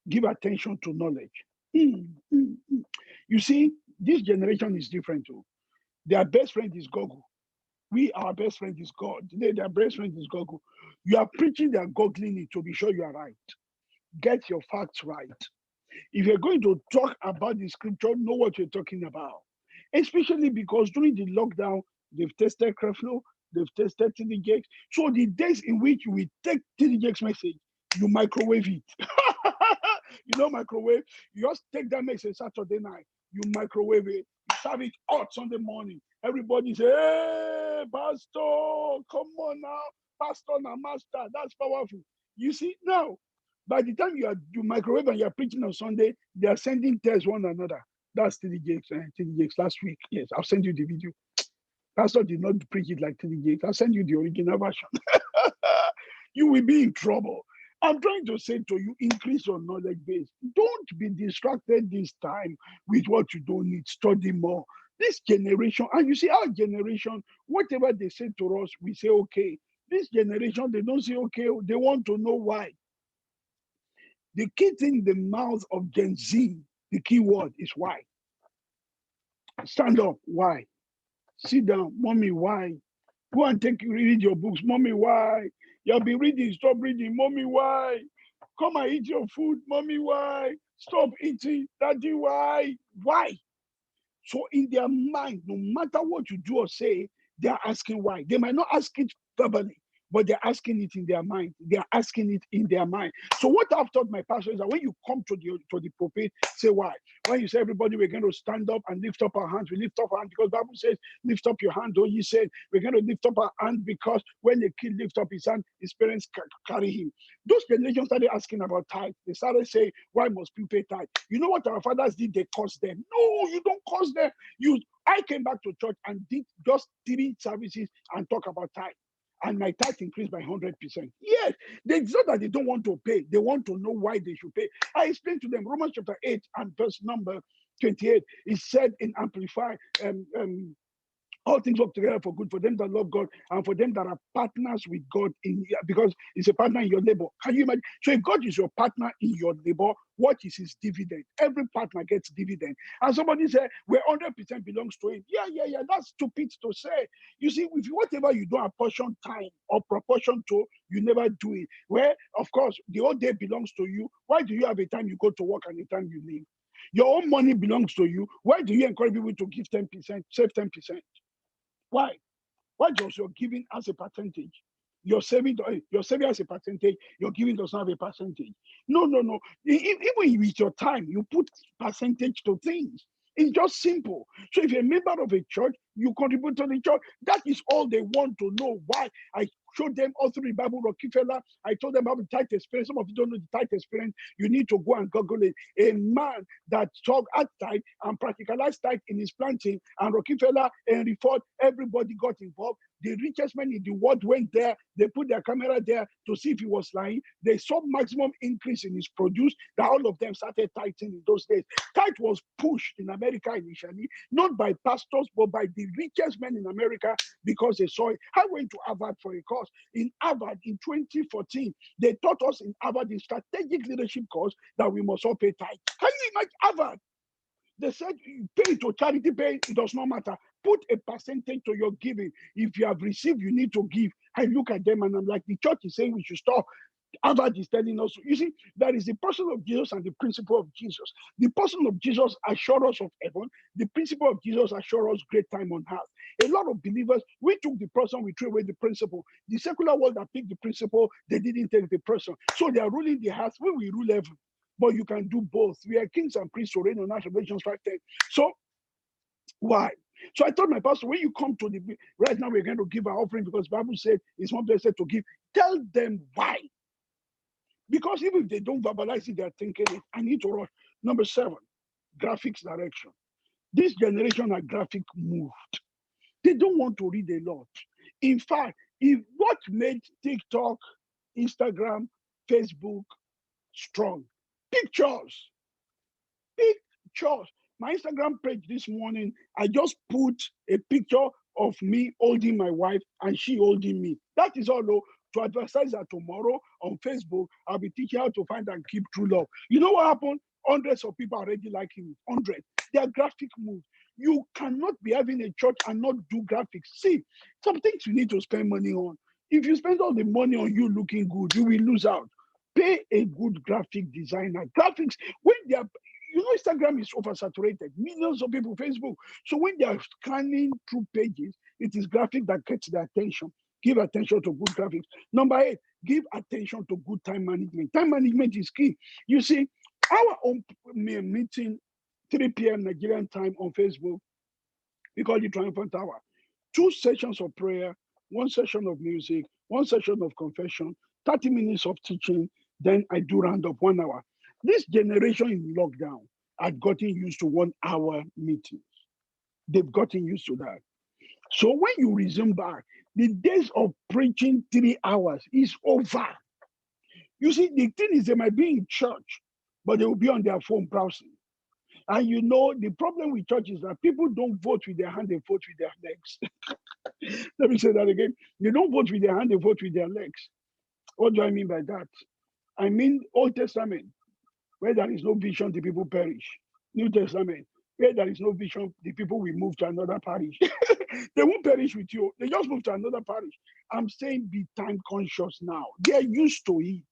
give attention to knowledge. You see, this generation is different too. Their best friend is Google. Our best friend is God. Their best friend is Google. You are preaching, they are googling it to be sure you are right. Get your facts right. If you're going to talk about the scripture, know what you're talking about. Especially because during the lockdown, they've tested Creflo, they've tested TDJX. So the days in which we take TDJX message, you microwave it. You know, microwave, you just take that message Saturday night, you microwave it, you serve it hot Sunday morning. Everybody say, "Hey, Pastor, come on now. Pastor now, master." That's powerful. You see, now, by the time you microwave and you're preaching on Sunday, they are sending tests one another. That's TDJX last week. Yes, I'll send you the video. Pastor did not preach it like TDJX. I'll send you the original version. You will be in trouble. I'm trying to say to you, increase your knowledge base. Don't be distracted this time with what you don't need. Study more. This generation, and you see our generation, whatever they say to us, we say okay. This generation, they don't say okay. They want to know why. The key thing in the mouth of Gen Z, the key word is why. Stand up, why? Sit down, mommy, why? Go and read your books, mommy, why? You have been reading, stop reading, mommy, why? Come and eat your food, mommy, why? Stop eating, daddy, why? Why? So in their mind, no matter what you do or say, they are asking why. They might not ask it verbally, but they're asking it in their mind. They're asking it in their mind. So what I've taught my pastor is that when you come to the pulpit, say why. When you say everybody, we're going to stand up and lift up our hands, we lift up our hands because the Bible says, lift up your hand. Though you said we're going to lift up our hand because when a kid lifts up his hand, his parents carry him. Those generations started asking about tithe. They started saying, why must people pay tithe? You know what our fathers did? They cursed them. No, you don't curse them. I came back to church and did just 3 services and talk about tithe. And my tithe increased by 100%. Yes, it's not that they don't want to pay. They want to know why they should pay. I explained to them, Romans chapter 8 and verse number 28. It said in Amplify, all things work together for good for them that love God and for them that are partners with God because it's a partner in your labor. Can you imagine? So if God is your partner in your labor, what is his dividend? Every partner gets dividend. And somebody said, where 100% belongs to him. Yeah. That's stupid to say. You see, if whatever you don't apportion time or proportion to, you never do it. Where, of course, the whole day belongs to you. Why do you have a time you go to work and a time you leave? Your own money belongs to you. Why do you encourage people to give 10%, save 10%? Why? Why just you're giving as a percentage? Your saving has a percentage, your giving does not have a percentage. No, no, no. Even with your time, you put percentage to things. It's just simple. So if you're a member of a church, you contribute to the church. That is all they want to know. Why? I showed them all through the Bible, Rockefeller. I told them about the tithe experience. Some of you don't know the tithe experience. You need to go and Google it. A man that talked at tithe and practicalized tithe in his planting, and Rockefeller and Ford, everybody got involved. The richest man in the world went there. They put their camera there to see if he was lying. They saw maximum increase in his produce. That all of them started tithing in those days. Tithe was pushed in America initially, not by pastors, but by the richest men in America because they saw it. I went to Harvard for a course. In Harvard in 2014, they taught us in Harvard, the strategic leadership course, that we must all pay tithe. Can you imagine Harvard? They said, pay to charity, pay, it does not matter. Put a percentage to your giving. If you have received, you need to give. I look at them and I'm like, the church is saying we should stop. Harvard is telling us, you see, that is the person of Jesus and the principle of Jesus. The person of Jesus assures us of heaven. The principle of Jesus assures us great time on earth. A lot of believers, we took the person, we threw away the principle. The secular world that picked the principle, they didn't take the person. So they are ruling the earth. We will rule heaven. But you can do both. We are kings and priests to reign on earth, Revelations 5:10. So why? So I told my pastor, when you come to the, right now we're going to give our offering because the Bible said it's not blessed to give. Tell them why. Because even if they don't verbalize it, they're thinking it. I need to rush. Number 7, graphics direction. This generation are graphic moved. They don't want to read a lot. In fact, if what made TikTok, Instagram, Facebook strong, pictures. Pictures. My Instagram page this morning, I just put a picture of me holding my wife and she holding me. That is all. Though, to advertise that tomorrow on Facebook, I'll be teaching how to find and keep true love. You know what happened? Hundreds of people already liking it. Hundreds. They are graphic moves. You cannot be having a church and not do graphics. See, some things you need to spend money on. If you spend all the money on you looking good, you will lose out. Pay a good graphic designer. Graphics, when they are, you know, Instagram is oversaturated. Millions of people, Facebook. So when they are scanning through pages, it is graphic that gets their attention. Give attention to good graphics. Number 8, give attention to good time management. Time management is key. You see, our own meeting, 3 p.m. Nigerian time on Facebook, we call it Triumphant Hour. 2 sessions of prayer, 1 session of music, 1 session of confession, 30 minutes of teaching, then I do round up 1 hour. This generation in lockdown had gotten used to 1 hour meetings. They've gotten used to that. So when you resume back, the days of preaching 3 hours is over. You see, the thing is they might be in church, but they will be on their phone browsing. And you know, the problem with church is that people don't vote with their hand, they vote with their legs. Let me say that again. They don't vote with their hand, they vote with their legs. What do I mean by that? I mean Old Testament, where there is no vision, the people perish. New Testament, where there is no vision, the people will move to another parish. They won't perish with you. They just move to another parish. I'm saying be time conscious now. They're used to it.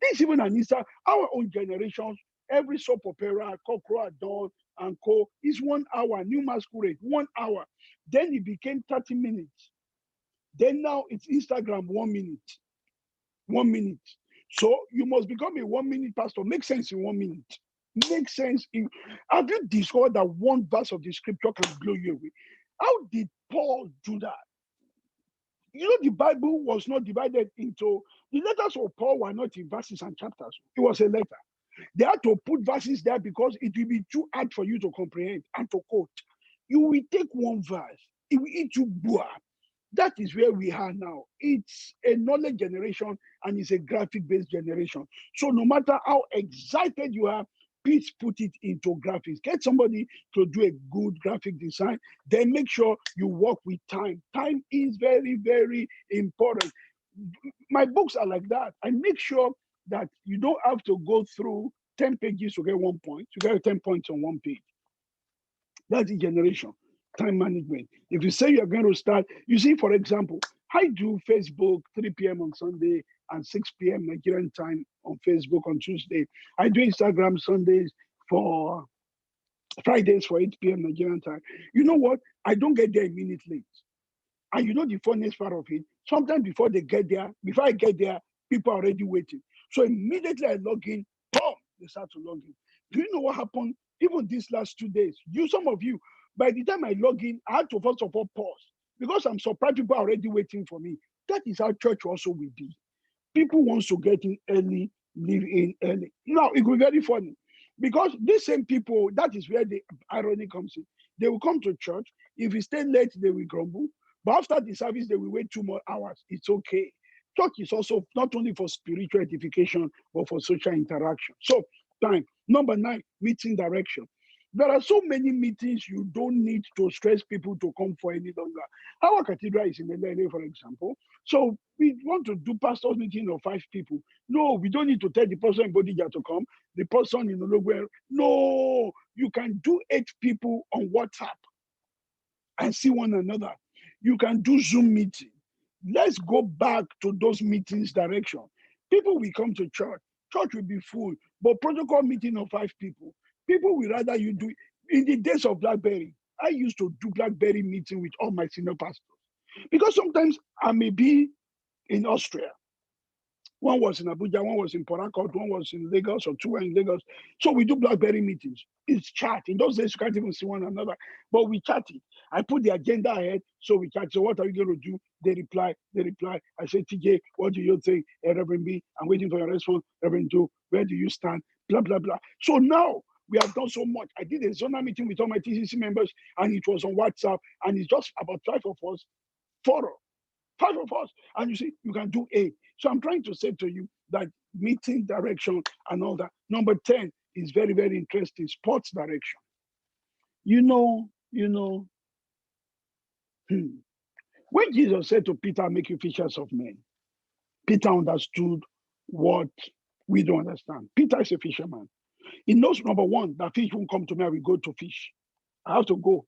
This even an Easter, our own generations, every soap opera, Cockroach, Dawn, and Co. is 1 hour. New Masquerade, 1 hour. Then it became 30 minutes. Then now it's Instagram, 1 minute. 1 minute. So you must become a 1 minute pastor. Make sense in 1 minute. Make sense in. Have you discovered that one verse of the scripture can blow you away? How did Paul do that? You know, the Bible was not divided into, the letters of Paul were not in verses and chapters. It was a letter. They had to put verses there because it will be too hard for you to comprehend and to quote. You will take one verse, it will eat you boah. That is where we are now. It's a knowledge generation and it's a graphic-based generation. So no matter how excited you are, please put it into graphics. Get somebody to do a good graphic design. Then make sure you work with time. Time is very, very important. My books are like that. I make sure that you don't have to go through 10 pages to get 1 point. You get 10 points on 1 page. That's the generation. Time management. If you say you're going to start, you see, for example, I do Facebook 3 p.m. on Sunday and 6 p.m. Nigerian time on Facebook on Tuesday. I do Instagram Sundays for Fridays for 8 p.m. Nigerian time. You know what? I don't get there a minute late. And you know the funniest part of it, sometimes before they get there, before I get there, people are already waiting. So immediately I log in, boom, they start to log in. Do you know what happened? Even these last 2 days, some of you, by the time I log in, I had to first of all pause because I'm surprised people are already waiting for me. That is how church also will be. People wants to get in early, leave in early. Now it will be very funny because these same people, that is where the irony comes in. They will come to church. If you stay late, they will grumble. But after the service, they will wait 2 more hours. It's okay. Church is also not only for spiritual edification, but for social interaction. So, time. Number 9, meeting direction. There are so many meetings you don't need to stress people to come for any longer. Our cathedral is in LA, for example. So we want to do pastor's meeting of 5 people. No, we don't need to tell the person in Bodija to come, the person in Ologwe. No, you can do 8 people on WhatsApp and see one another. You can do Zoom meeting. Let's go back to those meetings direction. People will come to church. Church will be full, but protocol meeting of 5 people. People will rather you do. In the days of BlackBerry, I used to do BlackBerry meeting with all my senior pastors because sometimes I may be in Austria. One was in Abuja, one was in Port Harcourt, one was in Lagos, or 2 were in Lagos. So we do BlackBerry meetings. It's chat. In those days, you can't even see one another, but we chat it. I put the agenda ahead, so we chat. So what are you going to do? They reply. I say, TJ, what do you think? Reverend B, I'm waiting for your response. Reverend Joe, where do you stand? Blah, blah, blah. So now we have done so much. I did a zonal meeting with all my TCC members, and it was on WhatsApp, and it's just about 5 of us, 4 5 of us, and you see, you can do A. So I'm trying to say to you that meeting direction and all that. Number 10 is very, very interesting. Sports direction. You know, when Jesus said to Peter, make you fishers of men, Peter understood what we don't understand. Peter is a fisherman. He knows, number 1, that fish won't come to me, I will go to fish. I have to go.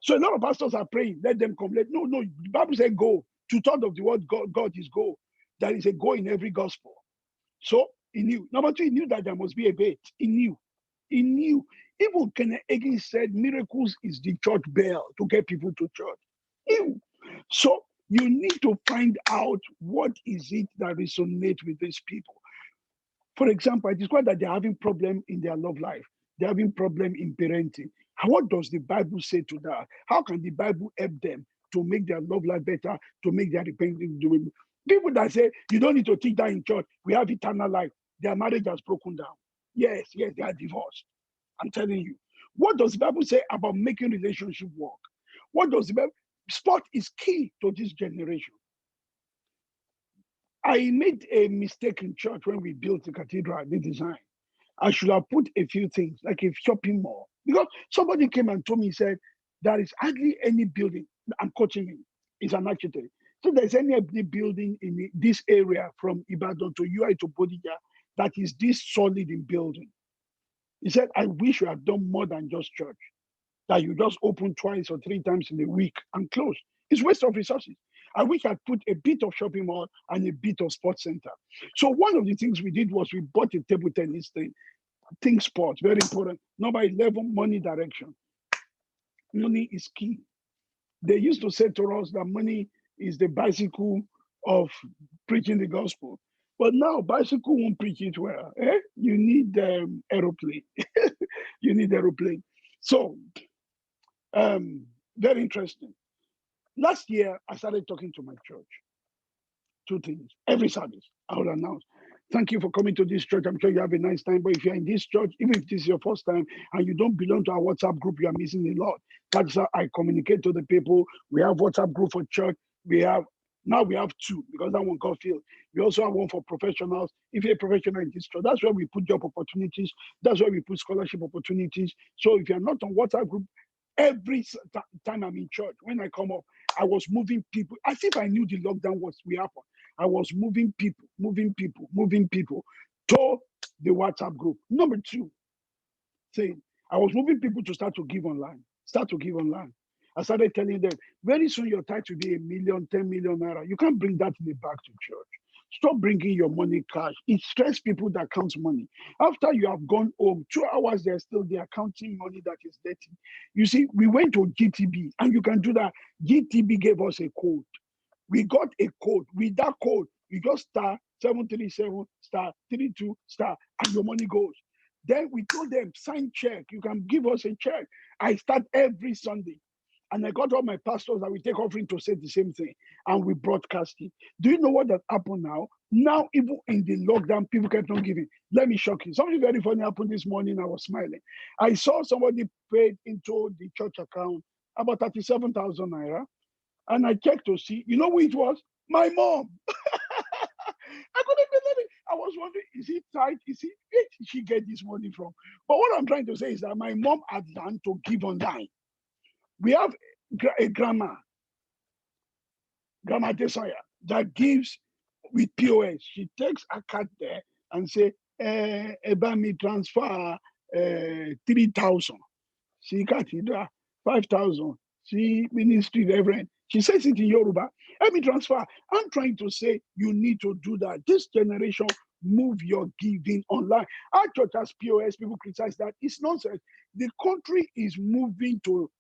So a lot of pastors are praying, let them come. No, the Bible says go. 2/3 of the word God is go. There is a go in every gospel. So he knew. Number 2, he knew that there must be a bait. He knew. Even Kenneth Hagin said miracles is the church bell to get people to church. He knew. So you need to find out what is it that resonates with these people. For example, I described that they're having problem in their love life. They're having problem in parenting. What does the Bible say to that? How can the Bible help them to make their love life better, to make their repentance doable? People that say, you don't need to teach that in church, we have eternal life. Their marriage has broken down. Yes, they are divorced. I'm telling you. What does the Bible say about making relationship work? What does the Bible? Sport is key to this generation. I made a mistake in church when we built the cathedral, the design. I should have put a few things like a shopping mall. Because somebody came and told me, he said, there is hardly any building. I'm coaching him. He's an architect. So there's any building in this area from Ibadan to UI to Bodija that is this solid in building. He said, I wish you had done more than just church. That you just open 2 or 3 times in a week and close. It's waste of resources. I wish I'd put a bit of shopping mall and a bit of sports center. So one of the things we did was we bought a table tennis thing. Think sports, very important. Number 11, money direction. Money is key. They used to say to us that money is the bicycle of preaching the gospel. But now bicycle won't preach it well. You need aeroplane. You need aeroplane. So very interesting. Last year, I started talking to my church. 2 things. Every service, I will announce. Thank you for coming to this church. I'm sure you have a nice time. But if you're in this church, even if this is your first time and you don't belong to our WhatsApp group, you are missing a lot. That's how I communicate to the people. We have WhatsApp group for church. We have 2 because that one got filled. We also have one for professionals. If you're a professional in this church, that's where we put job opportunities. That's where we put scholarship opportunities. So if you're not on WhatsApp group, every time I'm in church, when I come up, I was moving people as if I knew the lockdown was we happen. I was moving people to the WhatsApp group. Number 2 thing, I was moving people to start to give online. I started telling them, very soon your tithe will be 1 million, 10 million naira. You can't bring that in the back to church. Stop bringing your money cash. It stress people that count money. After you have gone home, 2 hours, they're still there counting money that is dirty. You see, we went to GTB, and you can do that. GTB gave us a code. We got a code. With that code, you just star 737 star 32 star, and your money goes. Then we told them, sign check. You can give us a check. I start every Sunday. And I got all my pastors that we take offering to say the same thing. And we broadcast it. Do you know what has happened now? Now, even in the lockdown, people kept on giving. Let me shock you. Something very funny happened this morning. I was smiling. I saw somebody paid into the church account about 37,000 naira. And I checked to see, you know who it was? My mom. I couldn't believe it. I was wondering, is it tight? Where did she get this money from? But what I'm trying to say is that my mom had learned to give online. We have a grandma Desire, that gives with POS. She takes a card there and say, Ebami transfer 3,000. See cathedral, 5,000. See ministry reverend. She says it in Yoruba. Let me transfer. I'm trying to say you need to do that. This generation, move your giving online. Our church has POS. People criticize that. It's nonsense. The country is moving to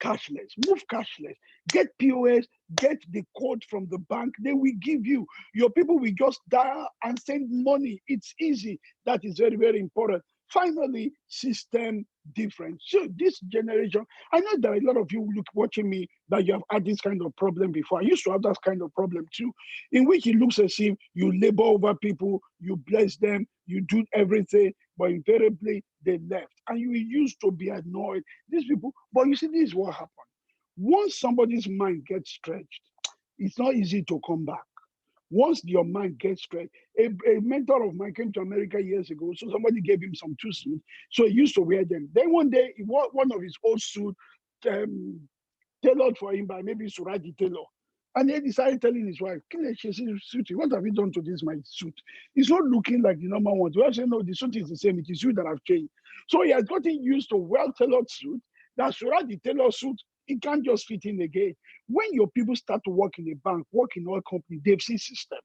cashless. Move cashless. Get POS, get the code from the bank. They will give you. Your people will just dial and send money. It's easy. That is very, very important. Finally, system difference. So this generation, I know that a lot of you watching me that you have had this kind of problem before. I used to have that kind of problem too, in which it looks as if you labor over people, you bless them, you do everything, but invariably they left. And you used to be annoyed. These people, but you see, this is what happened. Once somebody's mind gets stretched, it's not easy to come back. Once your mind gets straight, a mentor of mine came to America years ago. So somebody gave him some two suits. So he used to wear them. Then one day, he wore one of his old suits, tailored for him by maybe Suradi Tailor. And he decided telling his wife, Suti, what have you done to this, my suit? It's not looking like the normal one. We say, no, the suit is the same. It is you that have changed. So he has gotten used to well-tailored suit. That Suradi Tailor suit, it can't just fit in again. When your people start to work in a bank, work in oil company, they've seen system.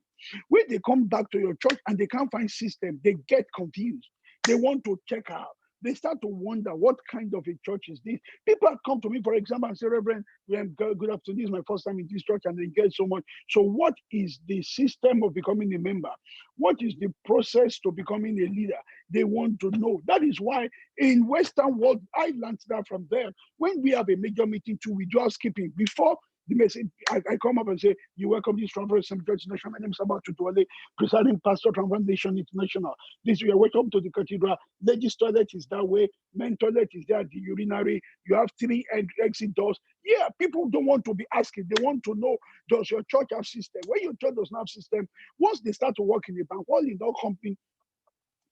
When they come back to your church and they can't find system, they get confused. They want to check out. They start to wonder what kind of a church is this. People have come to me, for example, and say, Reverend, good afternoon. This is my first time in this church and they get so much. So what is the system of becoming a member? What is the process to becoming a leader? They want to know. That is why in Western world, I learned that from them. When we have a major meeting too, we do housekeeping. Before the message, I come up and say, you welcome this Transform Church National. My name is Oduwole, presiding pastor, Transform Nation International. This we are welcome to the cathedral. Ladies' toilet is that way. Men toilet is there, the urinary. You have 3 exit doors. Yeah, people don't want to be asking. They want to know, does your church have system? When your church does not have system, once they start to work in the bank, all in that company,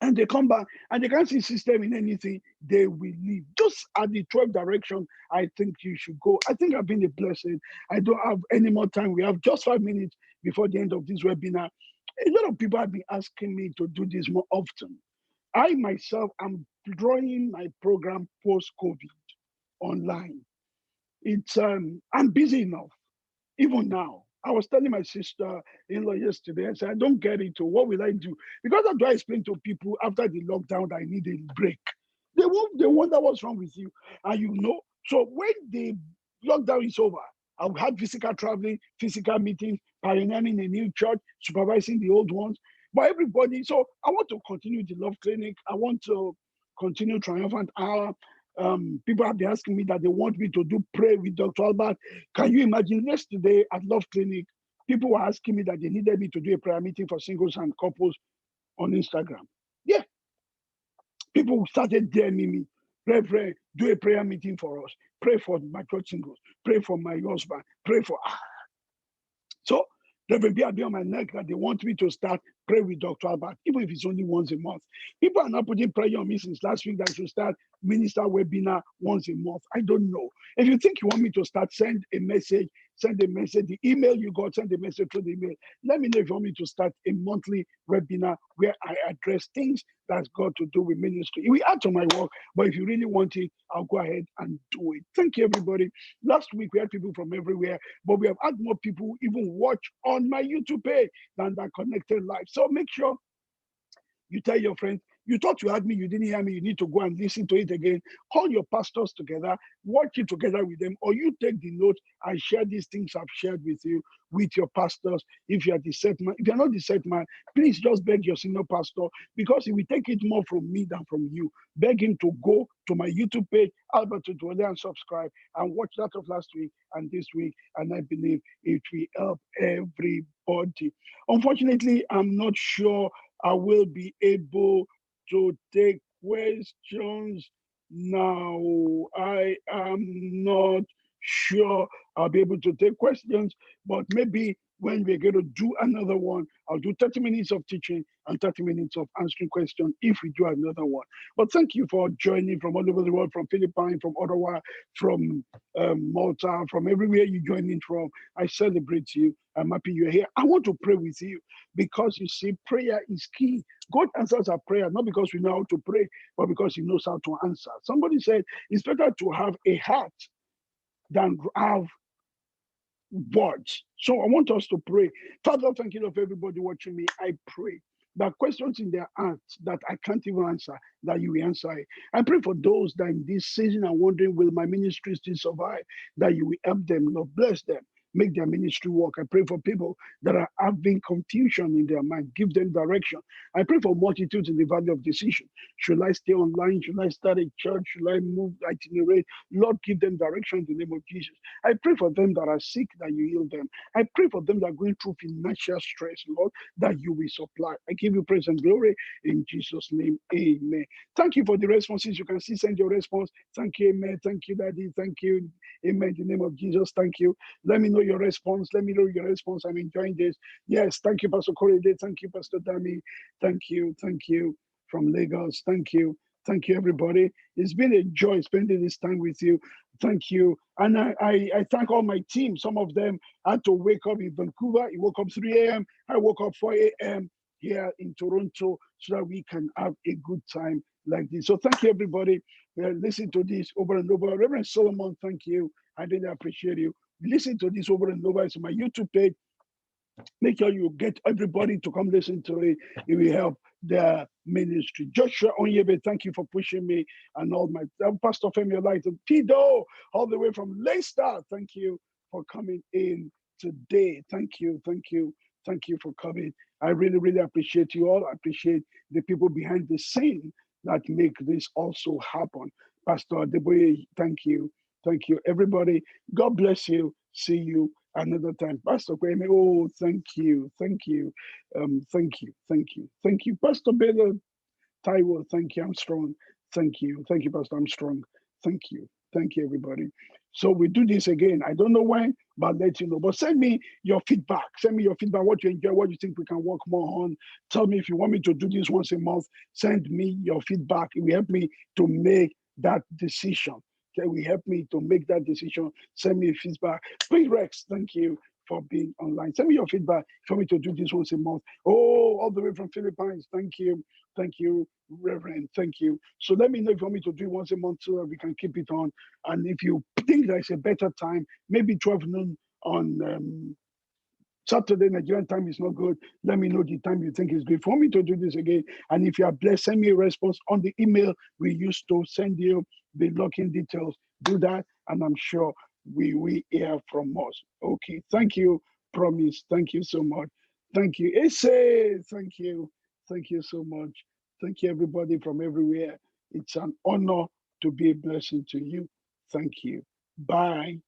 and they come back and they can't see system in anything, they will leave. Just at the 12th direction, I think you should go. I think I've been a blessing. I don't have any more time. We have just 5 minutes before the end of this webinar. A lot of people have been asking me to do this more often. I myself am drawing my program post-COVID online. It's I'm busy enough, even now. I was telling my sister-in-law yesterday, I said, I don't get it. So what will I do? Because how do I explain to people after the lockdown that I need a break? They wonder what's wrong with you. And you know, so when the lockdown is over, I've had physical traveling, physical meetings, pioneering a new church, supervising the old ones. But everybody, so I want to continue the Love Clinic. I want to continue Triumphant Hour. People have been asking me that they want me to do pray with Dr. Albert. Can you imagine yesterday at Love Clinic, people were asking me that they needed me to do a prayer meeting for singles and couples on Instagram. Yeah, people started DMing me, Reverend, do a prayer meeting for us. Pray for my church singles. Pray for my husband. Pray for So there will be a bit on my neck that they want me to start pray with Dr. Albert, even if it's only once a month. People are not putting prayer on me since last week that I should start minister webinar once a month. I don't know. If you think you want me to start, send a message send a message. The email you got, send a message through the email. Let me know if you want me to start a monthly webinar where I address things that's got to do with ministry. It will add to my work, but if you really want it, I'll go ahead and do it. Thank you, everybody. Last week, we had people from everywhere, but we have had more people even watch on my YouTube page than that connected live. So make sure you tell your friends, you thought you had me, you didn't hear me, you need to go and listen to it again. Call your pastors together, watch it together with them, or you take the note and share these things I've shared with you with your pastors. If you're the set man, if you're not the set man, please just beg your senior pastor, because he will take it more from me than from you. Beg him to go to my YouTube page, Albert Oduwole, and subscribe and watch that of last week and this week. And I believe it will help everybody. Unfortunately, I'm not sure I will be able to take questions now. I am not sure I'll be able to take questions, but maybe when we're going to do another one, I'll do 30 minutes of teaching and 30 minutes of answering questions if we do another one. But thank you for joining from all over the world, from Philippines, from Ottawa, from Malta, from everywhere you join in from. I celebrate you. I'm happy you're here. I want to pray with you because you see, prayer is key. God answers our prayer, not because we know how to pray, but because he knows how to answer. Somebody said it's better to have a heart than have words. So I want us to pray. Father, thank you for everybody watching me. I pray that questions in their hearts that I can't even answer, that you will answer it. I pray for those that in this season are wondering, will my ministry still survive? That you will help them, Lord, bless them. Make their ministry work. I pray for people that are having confusion in their mind. Give them direction. I pray for multitudes in the valley of decision. Should I stay online? Should I start a church? Should I move itinerary? Lord, give them direction in the name of Jesus. I pray for them that are sick, that you heal them. I pray for them that are going through financial stress, Lord, that you will supply. I give you praise and glory in Jesus' name. Amen. Thank you for the responses. You can see, send your response. Thank you, amen. Thank you, Daddy. Thank you, amen. In the name of Jesus, thank you. Let me know your response. Let me know your response. I'm enjoying this. Yes, thank you, Pastor Korede. Thank you, Pastor Dami. Thank you from Lagos. Thank you. Thank you, everybody. It's been a joy spending this time with you. Thank you. And I thank all my team. Some of them had to wake up in Vancouver. He woke up 3 a.m. I woke up 4 a.m. here in Toronto so that we can have a good time like this. So thank you, everybody. Listen to this over and over. Reverend Solomon, thank you. I really appreciate you. Listen to this over and over. It's on my YouTube page. Make sure you get everybody to come listen to it. It will help the ministry. Joshua Onyebe, thank you for pushing me, and all my Pastor Femi Light and Pido, all the way from Leicester. Thank you for coming in today. Thank you for coming. I really, really appreciate you all. I appreciate the people behind the scene that make this also happen. Pastor Adeboye, thank you. Thank you, everybody. God bless you. See you another time. Pastor Kwame, oh, thank you. Thank you. Thank you. Pastor Bella Taiwo, thank you. I'm strong. Thank you. Thank you, Pastor. I'm strong. Thank you. Thank you, everybody. So we do this again. I don't know when, but I'll let you know. But send me your feedback. Send me your feedback, what you enjoy, what you think we can work more on. Tell me if you want me to do this once a month. Send me your feedback. It will help me to make that decision. That will help me to make that decision. Send me feedback. Please, Rex, thank you for being online. Send me your feedback for me to do this once a month. Oh, all the way from Philippines. Thank you, Reverend. Thank you. So let me know if you want me to do it once a month so that we can keep it on. And if you think there's a better time, maybe 12 noon on Saturday, Nigerian time is not good. Let me know the time you think is good for me to do this again. And if you are blessed, send me a response on the email we used to send you the login details. Do that, and I'm sure we will hear from us. Okay, thank you. Promise. Thank you so much. Thank you. Ese, thank you. Thank you so much. Thank you, everybody from everywhere. It's an honor to be a blessing to you. Thank you. Bye.